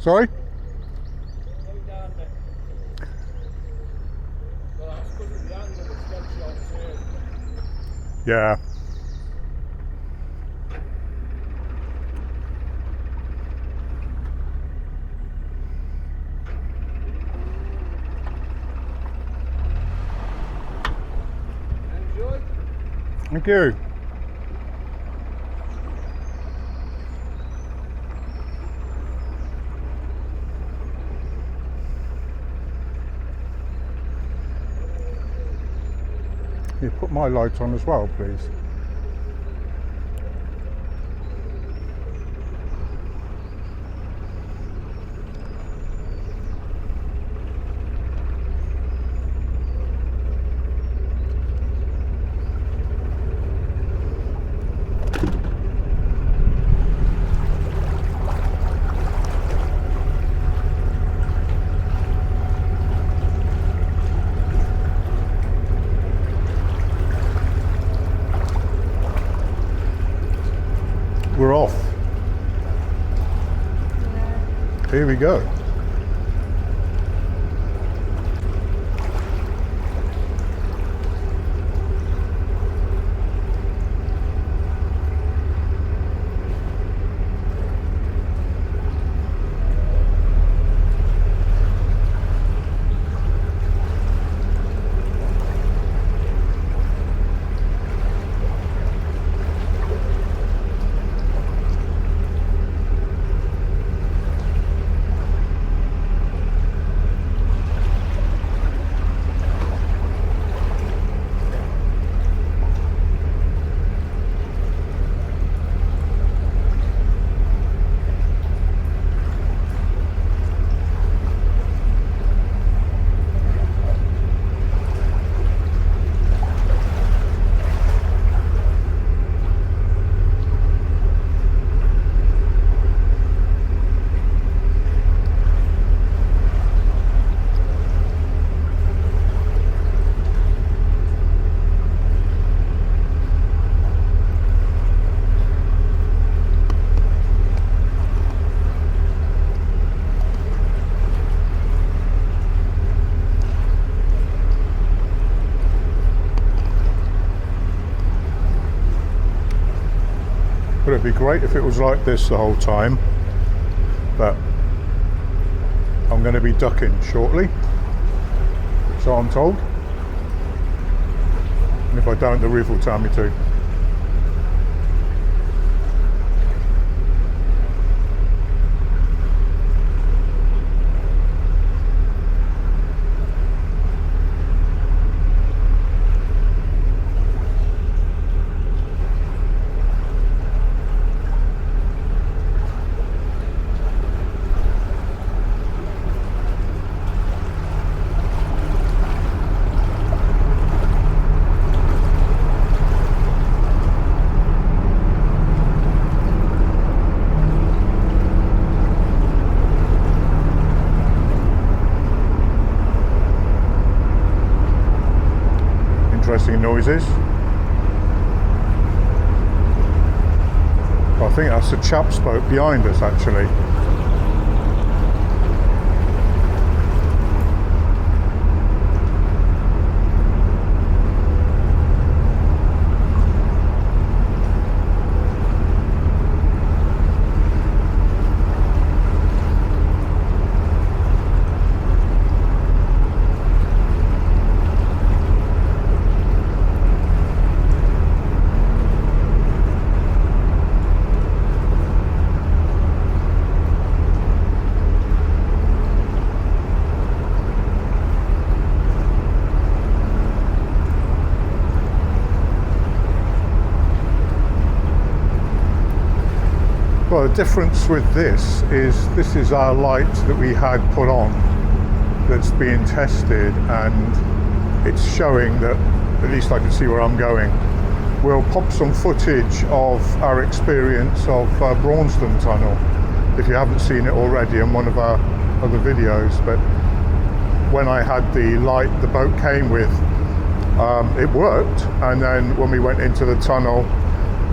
Sorry? Going down there. Well, that's because of the angle, it's dead short turn. Yeah. Enjoy. Thank you. You put my light on as well, please. We're off. Here we go. But it'd be great if it was like this the whole time, but I'm going to be ducking shortly, so I'm told, and if I don't, the roof will tell me to. Interesting noises. I think that's the chap's boat behind us actually. Well, the difference with this is our light that we had put on that's being tested, and it's showing that at least I can see where I'm going. We'll pop some footage of our experience of Braunston Tunnel if you haven't seen it already in one of our other videos. But when I had the light the boat came with, it worked, and then when we went into the tunnel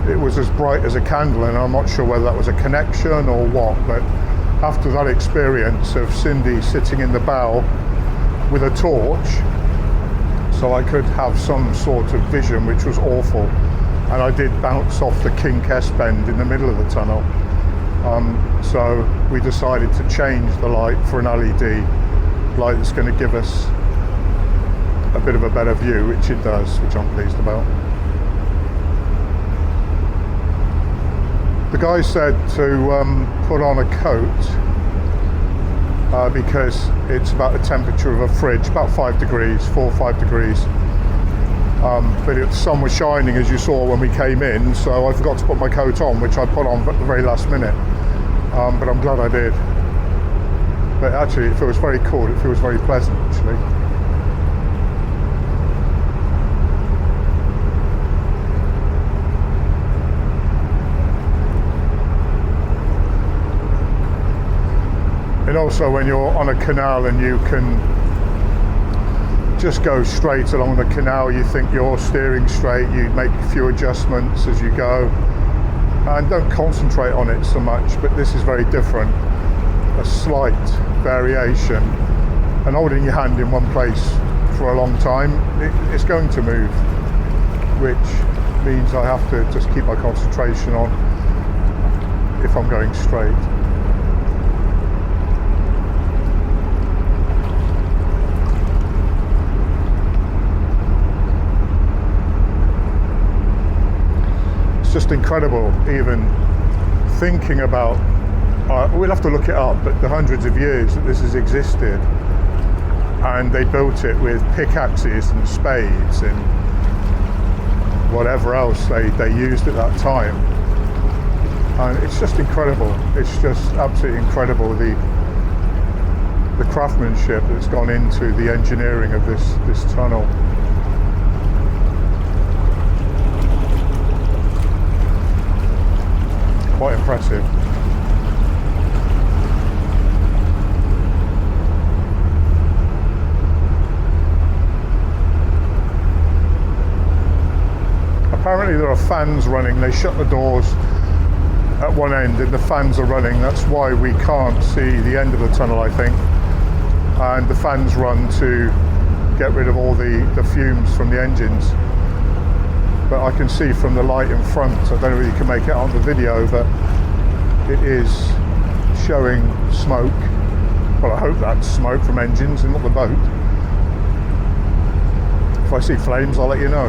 it was as bright as a candle, and I'm not sure whether that was a connection or what, but after that experience of Cindy sitting in the bow with a torch, so I could have some sort of vision, which was awful. And I did bounce off the King Kess bend in the middle of the tunnel. So we decided to change the light for an LED light that's going to give us a bit of a better view, which it does, which I'm pleased about. The guy said to put on a coat because it's about the temperature of a fridge, about 5 degrees, 4 or 5 degrees. But the sun was shining, as you saw when we came in, so I forgot to put my coat on, which I put on at the very last minute. But I'm glad I did. But actually it feels very cool, it feels very pleasant actually. And also when you're on a canal and you can just go straight along the canal, you think you're steering straight, you make a few adjustments as you go and don't concentrate on it so much, but this is very different. A slight variation, and holding your hand in one place for a long time, it's going to move, which means I have to just keep my concentration on if I'm going straight. It's just incredible, even thinking about, we'll have to look it up, but the hundreds of years that this has existed, and they built it with pickaxes and spades and whatever else they used at that time. And it's just incredible. It's just absolutely incredible, the craftsmanship that's gone into the engineering of this tunnel. Quite impressive. Apparently there are fans running. They shut the doors at one end and the fans are running. That's why we can't see the end of the tunnel, I think. And the fans run to get rid of all the fumes from the engines. But I can see from the light in front, I don't know if you can make it on the video, but it is showing smoke. Well, I hope that's smoke from engines and not the boat. If I see flames, I'll let you know.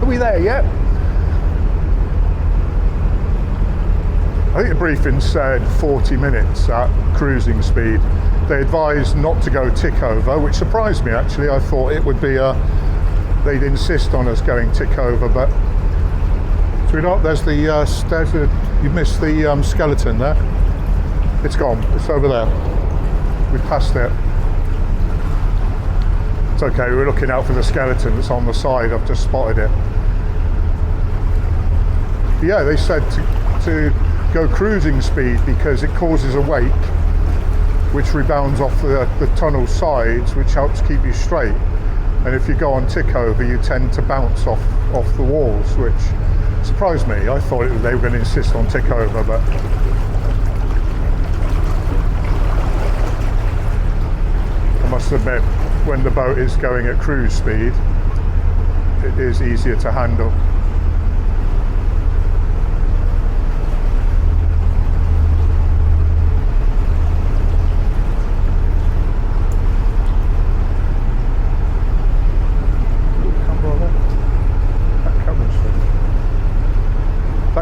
Are we there yet? I think the briefing said 40 minutes at cruising speed. They advised not to go tick over, which surprised me actually. I thought it would be they'd insist on us going tick over, but sweetheart, there's you missed the skeleton there. It's gone, it's over there. We passed it. It's okay, we're looking out for the skeleton that's on the side. I've just spotted it. But yeah, they said to go cruising speed because it causes a wake which rebounds off the tunnel sides, which helps keep you straight. And if you go on tick over, you tend to bounce off the walls, which surprised me. I thought they were going to insist on tick over, but I must admit, when the boat is going at cruise speed, it is easier to handle.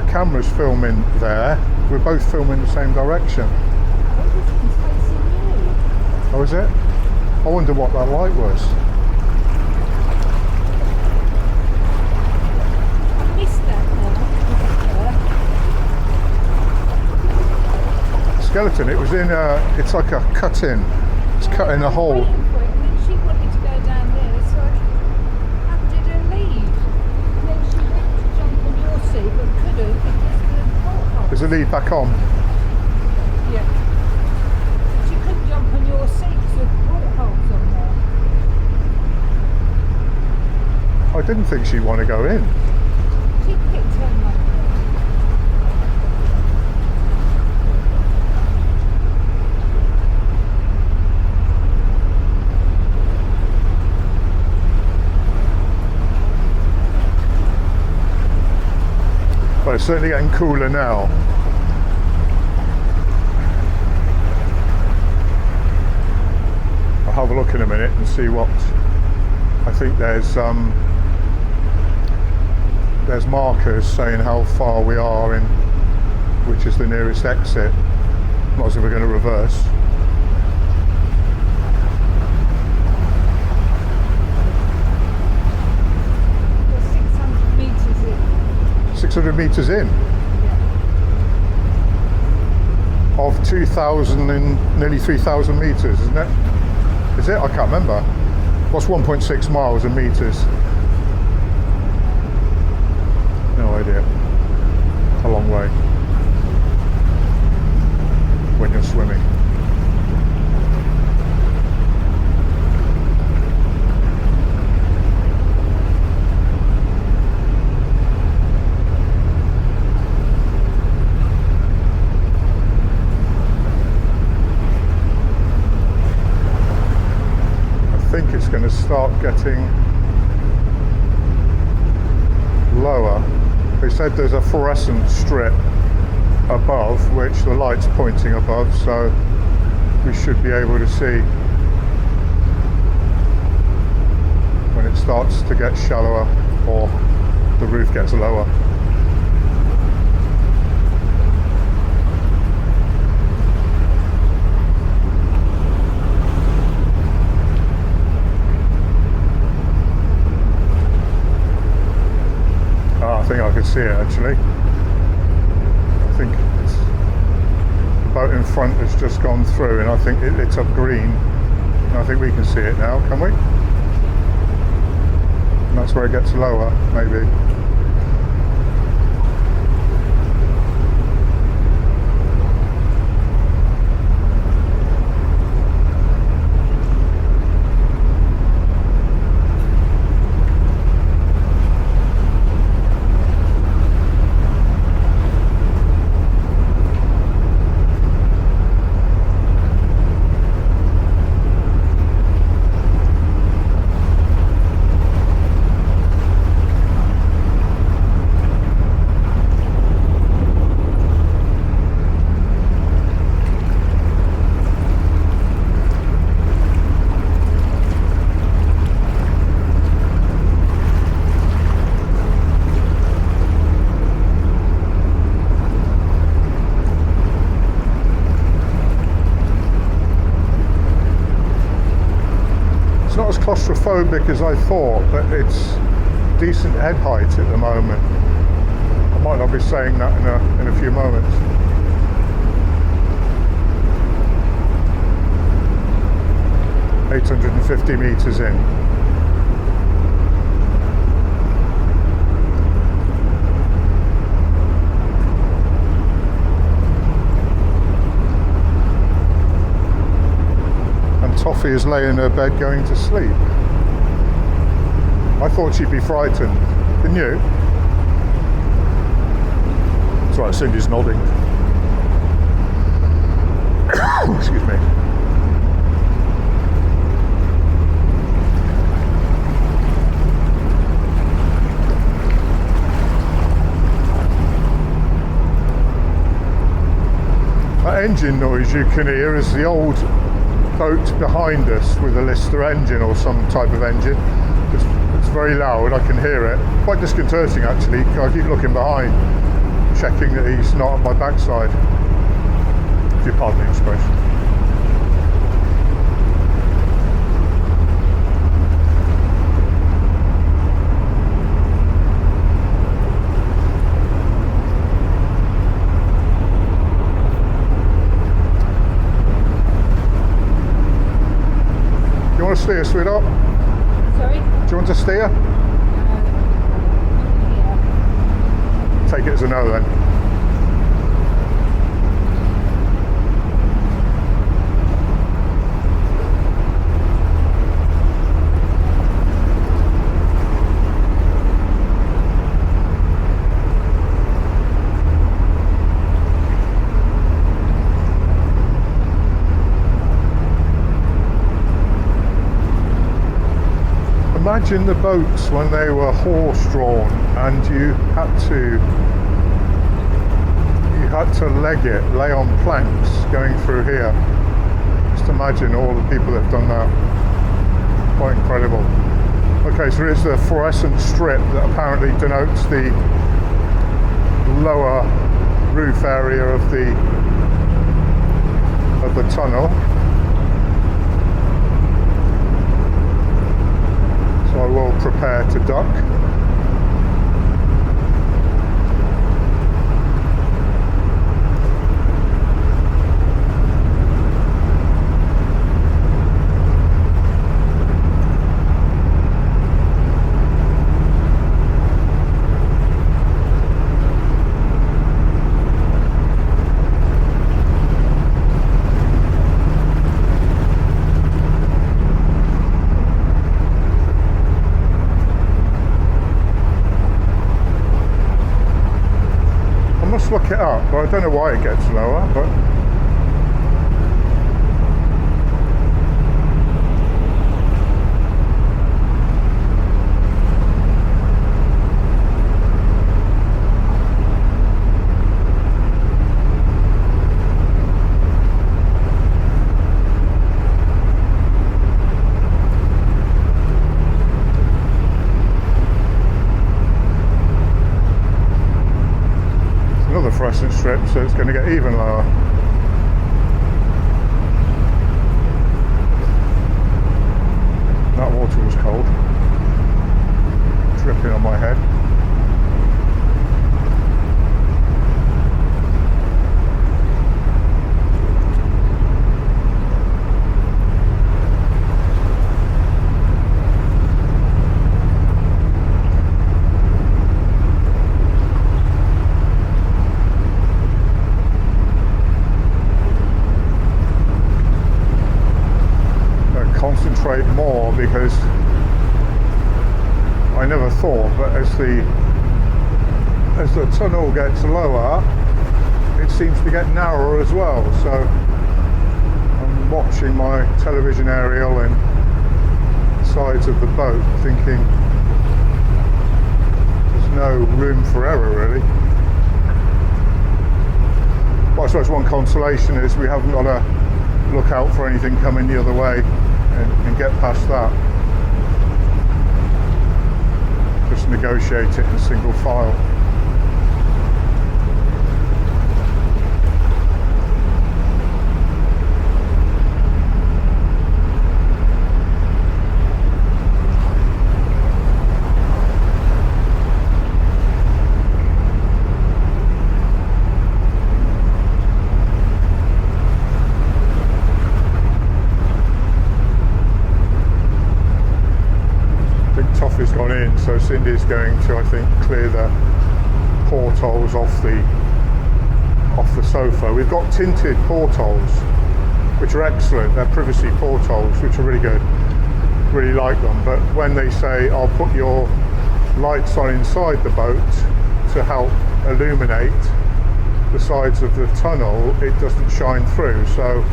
Camera's filming there. We're both filming the same direction. Oh, is it? I wonder what that light was. I missed that. Skeleton. It was in it's like a cut in. It's cut in a hole. She wanted to go down there, so I did her lead. And then she went to jump on your seat, but couldn't because the port hole. Is the lead back on? Yeah. She couldn't jump on your see because of portholes on there. I didn't think she'd want to go in. She picked her mum. But it's certainly getting cooler now. I'll have a look in a minute and see what. I think there's markers saying how far we are in, which is the nearest exit. Not as if we're going to reverse. We're 600 metres in. 600 metres in of 2,000 and nearly 3,000 metres, isn't it? Is it? I can't remember. What's 1.6 miles in metres? No idea. A long way when you're swimming. I think it's going to start getting lower. They said there's a fluorescent strip above, which the light's pointing above, so we should be able to see when it starts to get shallower or the roof gets lower. I think I can see it actually. I think it's, the boat in front has just gone through and I think it lit up green. And I think we can see it now, can we? And that's where it gets lower, maybe. Claustrophobic as I thought, but it's decent head height at the moment. I might not be saying that in a few moments. $850 meters in. Toffee is laying in her bed going to sleep. I thought she'd be frightened, didn't you? That's right, Cindy's nodding. Excuse me. That engine noise you can hear is the old boat behind us with a Lister engine or some type of engine. It's very loud, I can hear it. Quite disconcerting actually. I keep looking behind, checking that he's not on my backside. If you pardon the expression. Do you want to steer, sweetheart? Sorry? Do you want to steer? Yeah. Take it as a no then. imagine the boats when they were horse-drawn and you had to leg it, lay on planks going through here. Just imagine all the people that have done that. Quite incredible. Okay, so here's the fluorescent strip that apparently denotes the lower roof area of the tunnel. So I will prepare to duck. Look it up, but I don't know why it gets lower, but fluorescent strip, so it's going to get even lower. That water was cold, dripping on my head. Concentrate more, because I never thought, but as the tunnel gets lower, it seems to get narrower as well. So I'm watching my television aerial and sides of the boat, thinking there's no room for error really. But I suppose one consolation is we haven't got to look out for anything coming the other way and get past that. Just negotiate it in single file. Has gone in, so Cindy's going to, I think, clear the portholes off the sofa. We've got tinted portholes, which are excellent. They're privacy portholes, which are really good. Really like them. But when they say, "I'll put your lights on inside the boat to help illuminate the sides of the tunnel," it doesn't shine through. So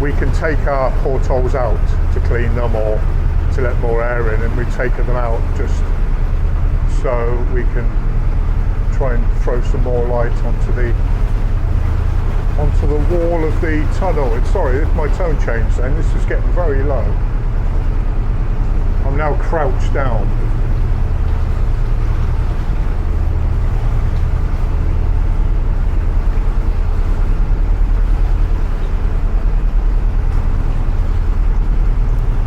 we can take our portholes out to clean them or to let more air in, and we take them out just so we can try and throw some more light onto the wall of the tunnel. And sorry, my tone changed then. This is getting very low. I'm now crouched down.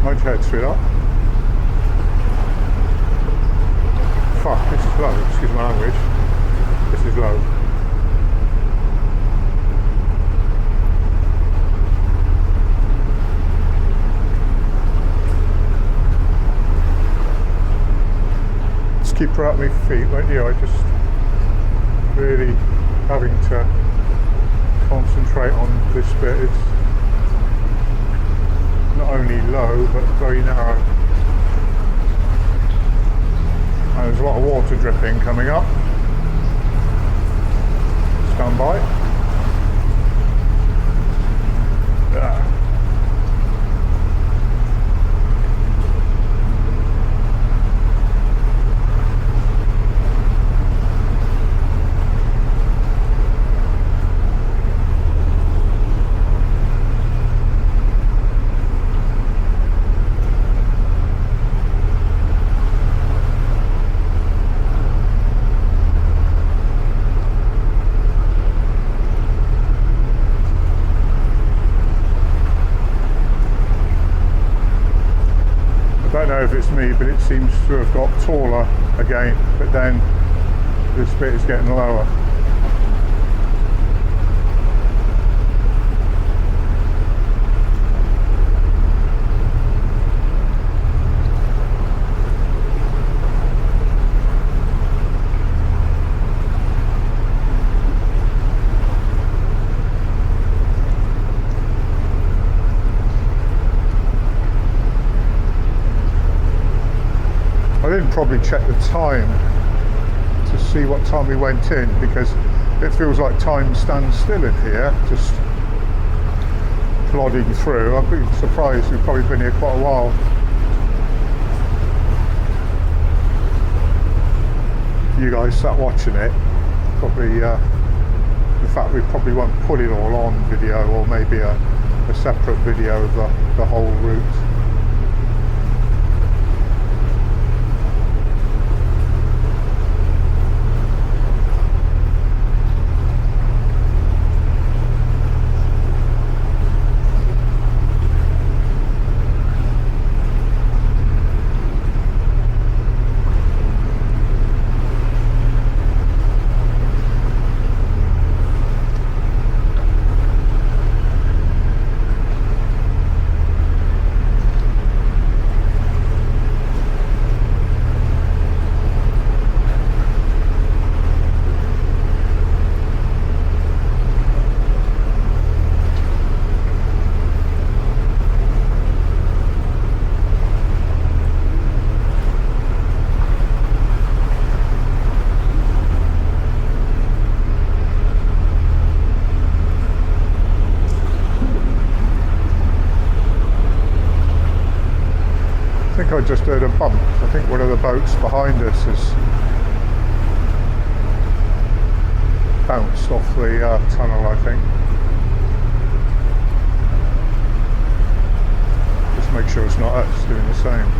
Nudge head, sweetheart. Fuck, this is low, excuse my language. This is low. Just keep her at my feet, won't you? I just really having to concentrate on this bit. It's not only low but very narrow. And there's a lot of water dripping coming up. Stand by. Don't know if it's me, but it seems to have got taller again, but then this bit is getting lower. I didn't probably check the time to see what time we went in, because it feels like time stands still in here, just plodding through. I'd be surprised, we've probably been here quite a while. You guys sat watching it, probably, in fact we probably won't put it all on video, or maybe a separate video of the whole route. I just heard a bump. I think one of the boats behind us has bounced off the tunnel, I think. Just make sure it's not us doing the same.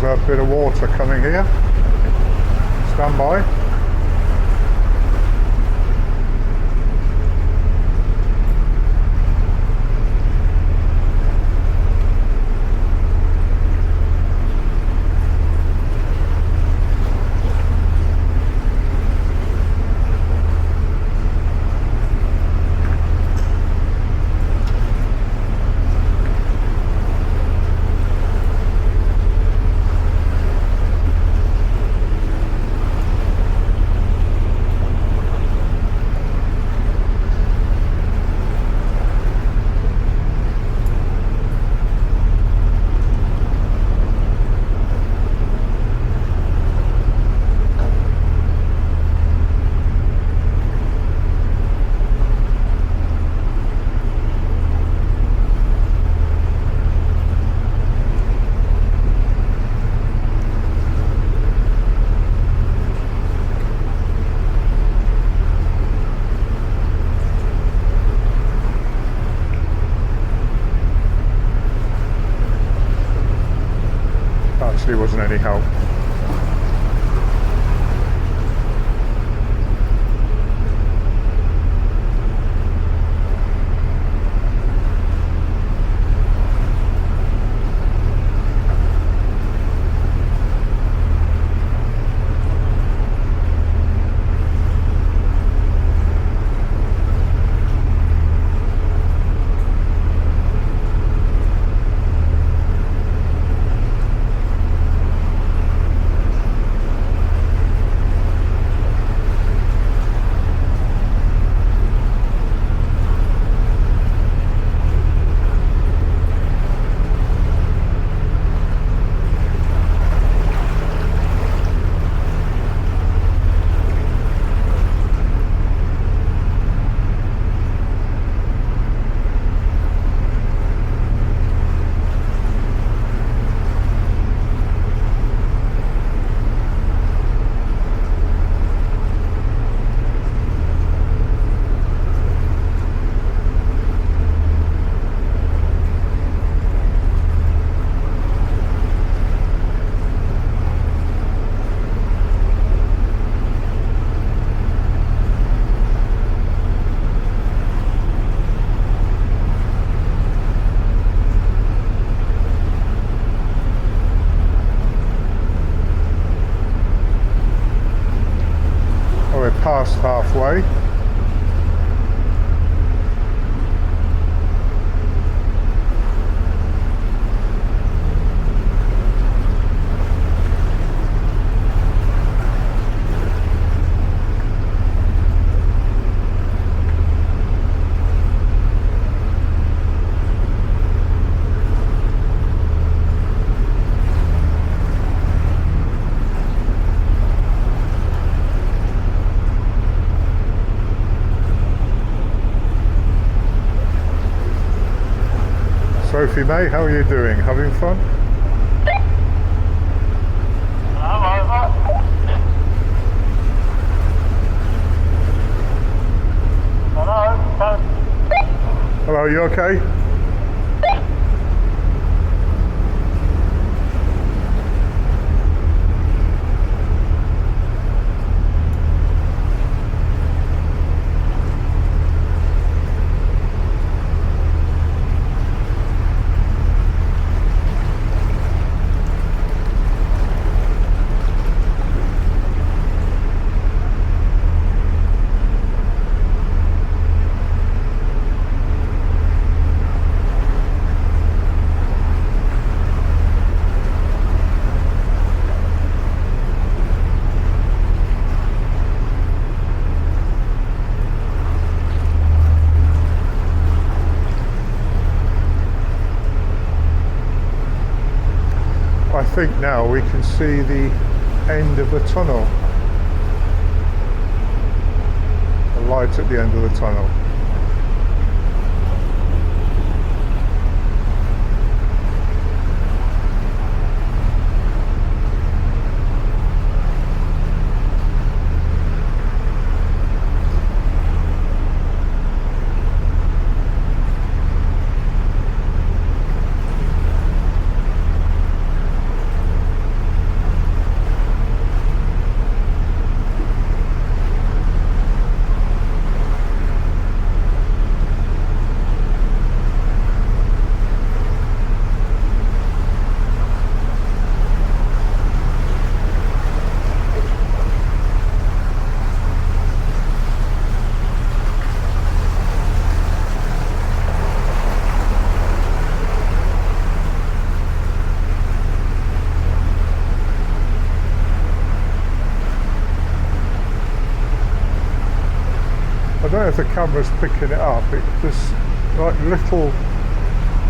A bit of water coming here. Stand by. wasn't any help. Past halfway. Sophie May, how are you doing? Having fun? Hello, you okay? I think now we can see the end of the tunnel. The light at the end of the tunnel. I don't know if the camera's picking it up. There's like little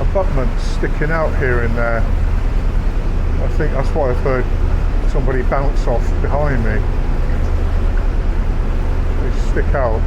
abutments sticking out here and there. I think that's why I've heard somebody bounce off behind me. They stick out.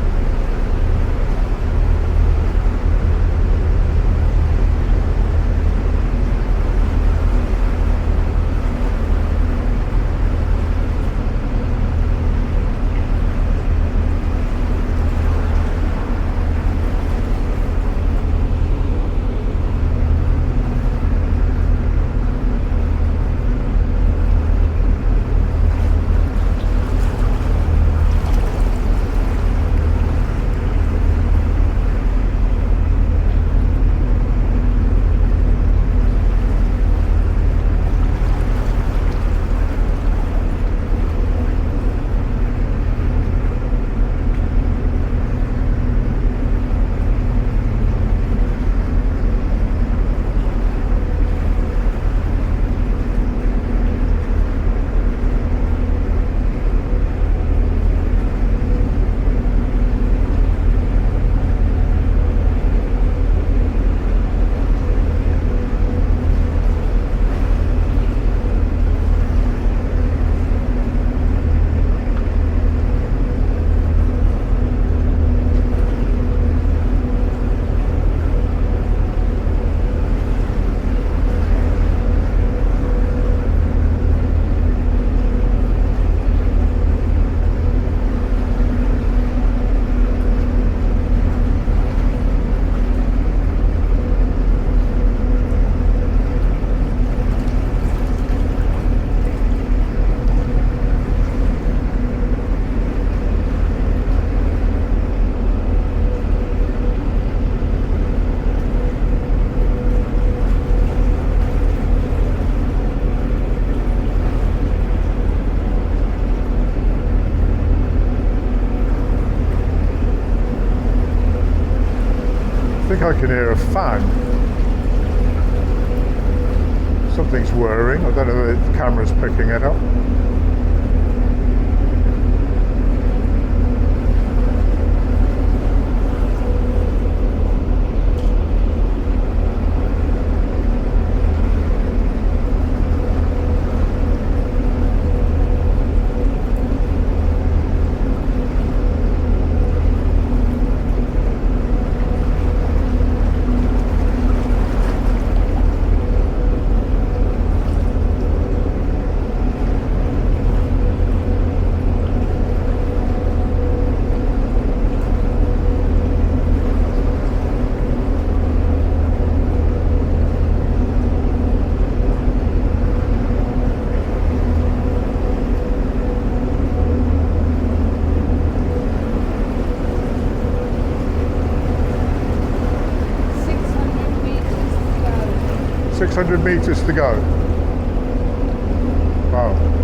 think I can hear a fan. Something's whirring. I don't know if the camera's picking it up. Meters to go. Wow.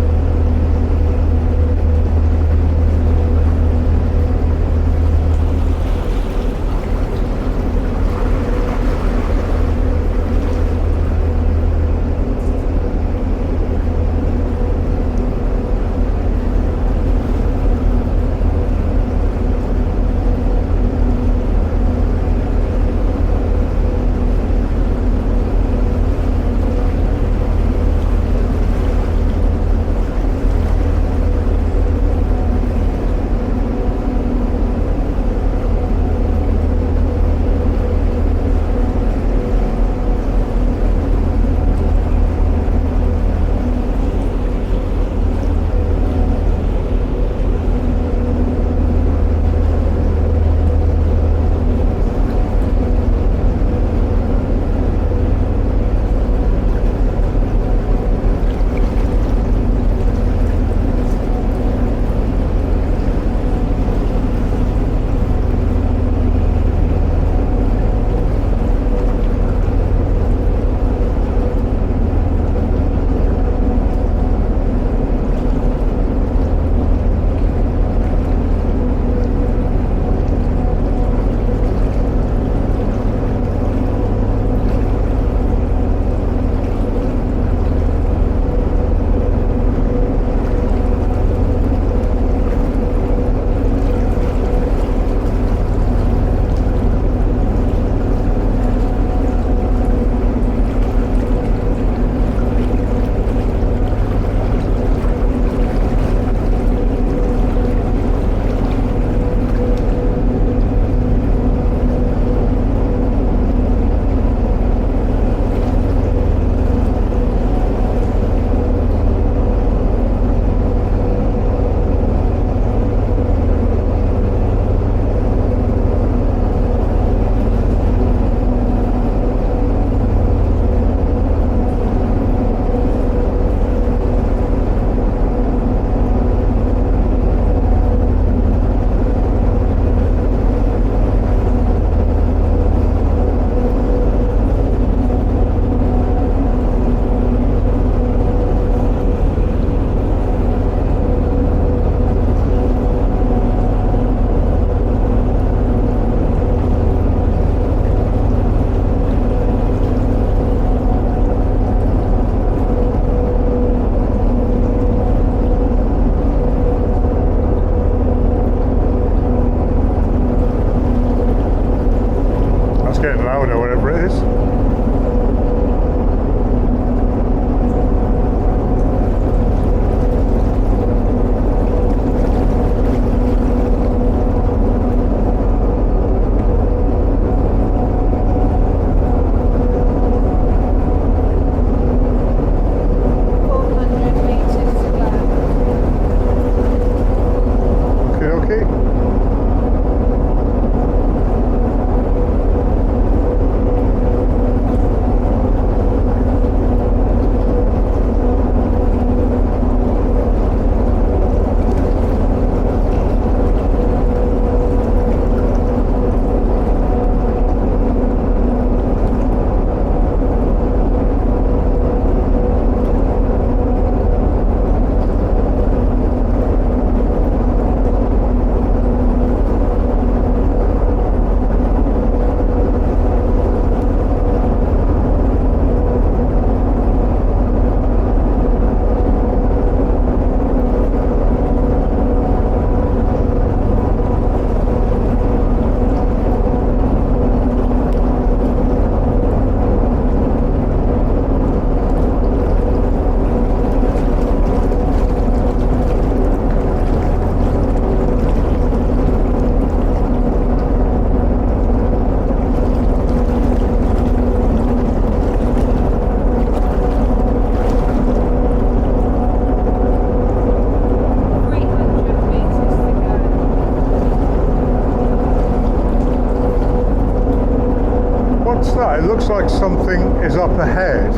that? It looks like something is up ahead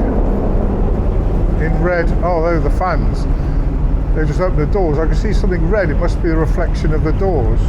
in red. Oh, they're the fans. They just opened the doors. I can see something red. It must be the reflection of the doors.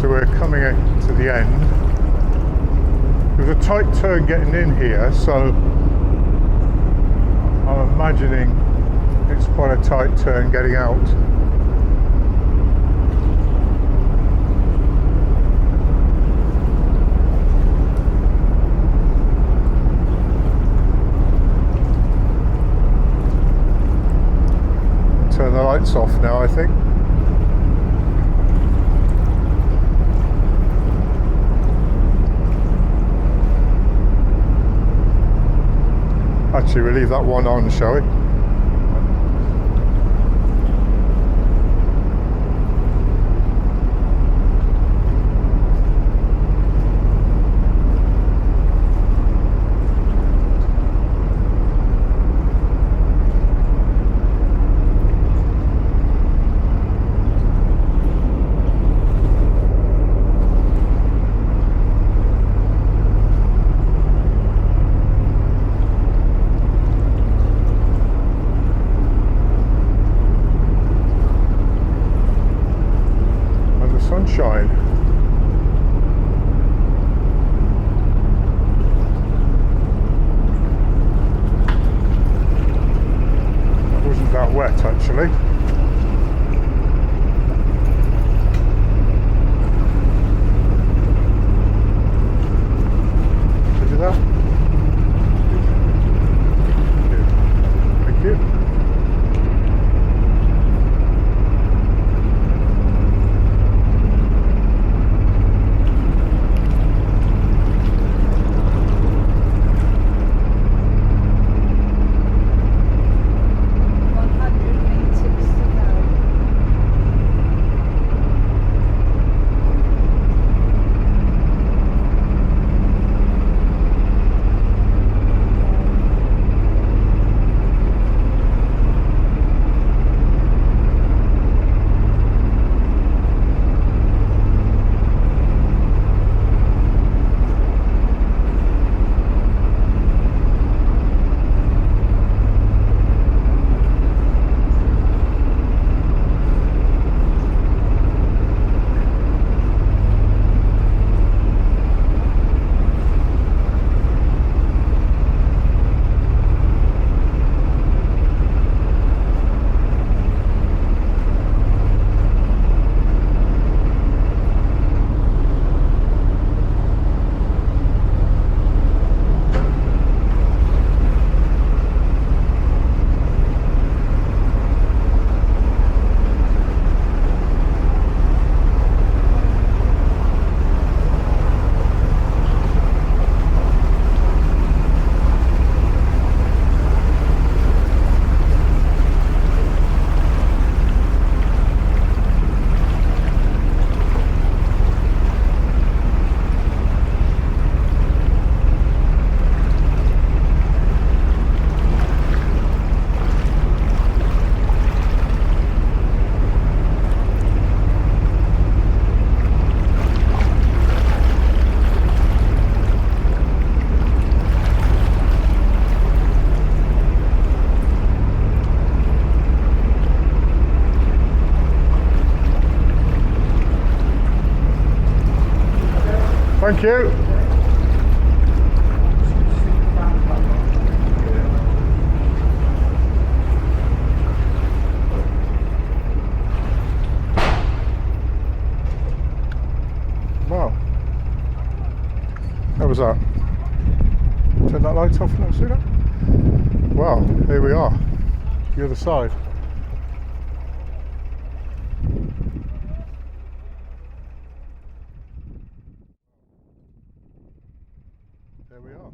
So we're coming to the end. There's a tight turn getting in here, so I'm imagining it's quite a tight turn getting out. Turn the lights off now, I think. Actually, we'll leave that one on, shall we? Sunshine. That wasn't that wet actually. Did you do that? Thank you. Thank you. Wow. How was that? Turn that light off, not see that? Well, here we are, the other side. There we are.